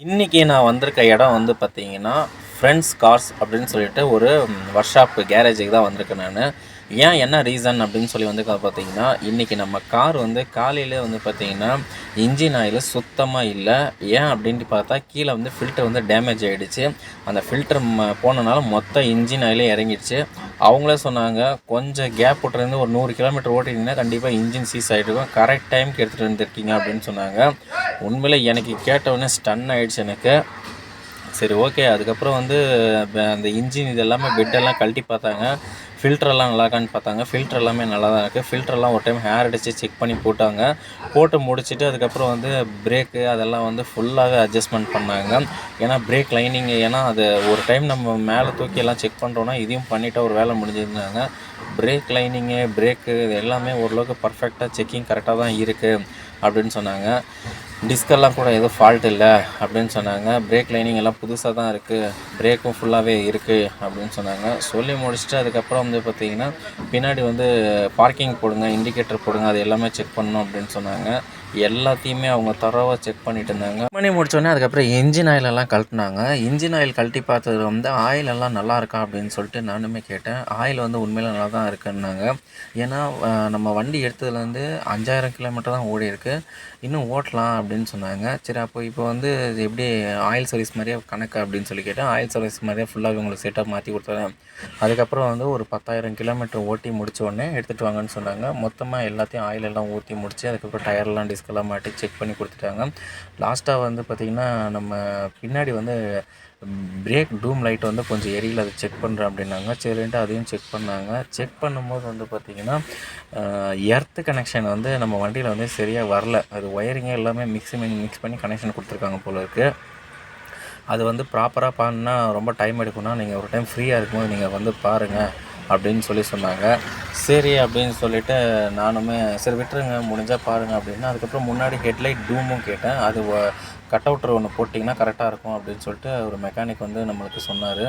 இன்றைக்கி நான் வந்திருக்க இடம் வந்து பார்த்தீங்கன்னா, ஃப்ரெண்ட்ஸ் கார்ஸ் அப்படின்னு சொல்லிட்டு ஒரு ஒர்க் ஷாப் கேரேஜுக்கு தான் வந்திருக்கேன் நான். என்ன ரீசன் அப்படின்னு சொல்லி வந்து பார்த்தீங்கன்னா, இன்றைக்கி நம்ம கார் வந்து காலையிலே வந்து பார்த்தீங்கன்னா, இன்ஜின் ஆயில் சுத்தமாக இல்ல. ஏன் அப்படின்ட்டு பார்த்தா, கீழே வந்து ஃபில்டர் வந்து டேமேஜ் ஆகிடுச்சு. அந்த ஃபில்டர் போனனால மொத்த இன்ஜின் ஆயிலே இறங்கிடுச்சு. அவங்களே சொன்னாங்க, "கொஞ்சம் கேப் விட்டுருந்து ஒரு 100 கிலோமீட்டர் ஓட்டினீங்கன்னா கண்டிப்பாக இன்ஜின் சீஸ் ஆகிருக்கும். கரெக்ட் டைமுக்கு எடுத்துகிட்டு வந்துருக்கீங்க" அப்படின்னு சொன்னாங்க. உண்மையிலே எனக்கு கேட்டவுடனே ஸ்டன் ஆகிடுச்சு எனக்கு. சரி, ஓகே. அதுக்கப்புறம் வந்து அந்த இன்ஜின் இது எல்லாமே பெட்டெல்லாம் கழட்டி பார்த்தாங்க. ஃபில்டரெல்லாம் நல்லா இருக்கான்னு பார்த்தாங்க. ஃபில்டர் எல்லாமே நல்லா தான் இருக்குது. ஃபில்டர்லாம் ஒரு டைம் ஹேர் அடித்து செக் பண்ணி போட்டாங்க. போட்டு முடிச்சுட்டு அதுக்கப்புறம் வந்து பிரேக்கு அதெல்லாம் வந்து ஃபுல்லாகவே அட்ஜஸ்ட்மெண்ட் பண்ணாங்க. ஏன்னா பிரேக் லைனிங், ஏன்னா அது ஒரு டைம் நம்ம மேலே தூக்கி எல்லாம் செக் பண்ணுறோன்னா இதையும் பண்ணிவிட்டா ஒரு வேலை முடிஞ்சிருந்தாங்க. பிரேக் லைனிங்கு, பிரேக்கு இது எல்லாமே ஓரளவுக்கு பர்ஃபெக்டாக செக்கிங் கரெக்டாக தான் இருக்குது அப்படின்னு சொன்னாங்க. டிஸ்கெல்லாம் கூட எதுவும் ஃபால்ட் இல்லை அப்படின்னு சொன்னாங்க. பிரேக் லைனிங் எல்லாம் புதுசாக தான் இருக்குது, பிரேக்கும் ஃபுல்லாகவே இருக்குது அப்படின்னு சொன்னாங்க. சொல்லி முடிச்சுட்டு அதுக்கப்புறம் வந்து பார்த்திங்கன்னா, பின்னாடி வந்து பார்க்கிங் போடுங்க, இண்டிகேட்டர் போடுங்க, அது எல்லாமே செக் பண்ணணும் அப்படின்னு சொன்னாங்க. எல்லாத்தையுமே அவங்க தரோவாக செக் பண்ணிட்டு இருந்தாங்க. பண்ணி முடிச்சோடனே அதுக்கப்புறம் இன்ஜின் ஆயிலெல்லாம் கழட்டினாங்க. இன்ஜின் ஆயில் கழட்டி பார்த்தது வந்து ஆயில் எல்லாம் நல்லா இருக்கா அப்படின்னு சொல்லிட்டு நானுமே கேட்டேன். ஆயில் வந்து உண்மையில நல்லா தான் இருக்குன்னாங்க. ஏன்னா நம்ம வண்டி எடுத்ததுலேருந்து 5000 கிலோமீட்டர் தான் ஓடி இருக்கு, இன்னும் ஓட்டலாம் அப்படின்னு சொன்னாங்க. சரி, அப்போ இப்போ வந்து இது எப்படி ஆயில் சர்வீஸ் மாதிரியே கணக்கு அப்படின்னு சொல்லி கேட்டேன். ஆயில் சர்வீஸ் மாதிரியே ஃபுல்லாகவே உங்களுக்கு செட்டப் மாற்றி கொடுத்துறேன். அதுக்கப்புறம் வந்து ஒரு 10,000 கிலோமீட்டர் ஓட்டி முடித்த உடனே எடுத்துகிட்டு வாங்கன்னு சொன்னாங்க. மொத்தமாக எல்லாத்தையும் ஆயில் எல்லாம் ஊற்றி முடித்து அதுக்கப்புறம் டயர்லாம் டிஸ்கெல்லாம் மாட்டி செக் பண்ணி கொடுத்துட்டாங்க. லாஸ்ட்டாக வந்து பார்த்திங்கன்னா, நம்ம பின்னாடி வந்து பிரேக் டூம் லைட் வந்து கொஞ்சம் எரியல, அதை செக் பண்ணுறேன் அப்படின்னாங்க. சரின்ட்டு அதையும் செக் பண்ணாங்க. செக் பண்ணும்போது வந்து பார்த்திங்கன்னா, எர்த்து கனெக்ஷன் வந்து நம்ம வண்டியில் வந்து சரியாக வரல. அது ஒயரிங்கே எல்லாமே மிக்ஸ் பண்ணி கனெக்ஷன் கொடுத்துருக்காங்க போல இருக்குது. அது வந்து ப்ராப்பராக பண்ணால் ரொம்ப டைம் எடுக்கும்னா, நீங்கள் ஒரு டைம் ஃப்ரீயாக இருக்கும்போது நீங்கள் வந்து பாருங்கள் அப்படின்னு சொன்னாங்க. சரி அப்படின்னு சொல்லிவிட்டு நானுமே சரி விட்டுருங்க, முடிஞ்சால் பாருங்கள் அப்படின்னா, அதுக்கப்புறம் முன்னாடி ஹெட்லைட் டூமும் கேட்டேன். அது கட் அவுட்ரு ஒன்று போட்டிங்கன்னா கரெக்டாக இருக்கும் அப்படின்னு சொல்லிட்டு ஒரு மெக்கானிக் வந்து நம்மளுக்கு சொன்னார்.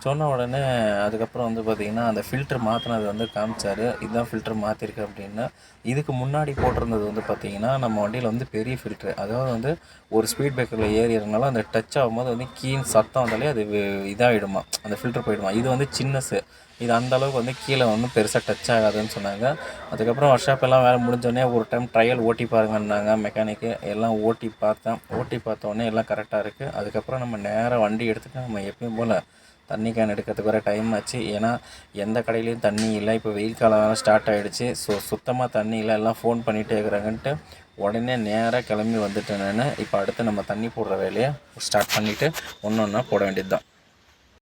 சொன்ன உடனே அதுக்கப்புறம் வந்து பார்த்திங்கன்னா, அந்த ஃபில்ட்ரு மாற்றினது வந்து காமிச்சார். இதுதான் ஃபில்ட்ரு மாற்றிருக்கு அப்படின்னு. இதுக்கு முன்னாடி போட்டிருந்தது வந்து பார்த்திங்கன்னா, நம்ம வண்டியில் வந்து பெரிய ஃபில்ட்ரு, அதாவது வந்து ஒரு ஸ்பீட் பிரேக்கரில் ஏறிறதுனால அந்த டச் ஆகும்போது வந்து கீன்னு சத்தம் வந்தாலே அது இதாகிடுமா, அந்த ஃபில்ட்ரு போயிடுமா. இது வந்து சின்னஸு, இது அந்தளவுக்கு வந்து கீழே ஒன்றும் பெருசாக டச் ஆகாதுன்னு சொன்னாங்க. அதுக்கப்புறம் ஒர்க் ஷாப் எல்லாம் வேலை முடிஞ்சோடனே ஒரு டைம் ட்ரையல் ஓட்டி பாருங்கன்னாங்க மெக்கானிக்கு. எல்லாம் ஓட்டி பார்த்தேன். ஓட்டி பார்த்தோன்னே எல்லாம் கரெக்டாக இருக்குது. அதுக்கப்புறம் நம்ம நேராக வண்டி எடுத்துகிட்டு நம்ம எப்பயும் போல் தண்ணி கேன் எடுக்கிறதுக்கு வர டைம் ஆச்சு. ஏன்னா எந்த கடையிலையும் தண்ணி இல்லை. இப்போ வெயில் காலம் வேறு ஸ்டார்ட் ஆகிடுச்சு. சுத்தமாக தண்ணி இல்லை, எல்லாம் ஃபோன் பண்ணிகிட்டே இருக்கிறாங்கன்ட்டு உடனே நேராக கிளம்பி வந்துட்டேன் நான். இப்போ அடுத்து நம்ம தண்ணி போடுற வேலையை ஸ்டார்ட் பண்ணிவிட்டு ஒன்று ஒன்றா போட வேண்டியது தான்.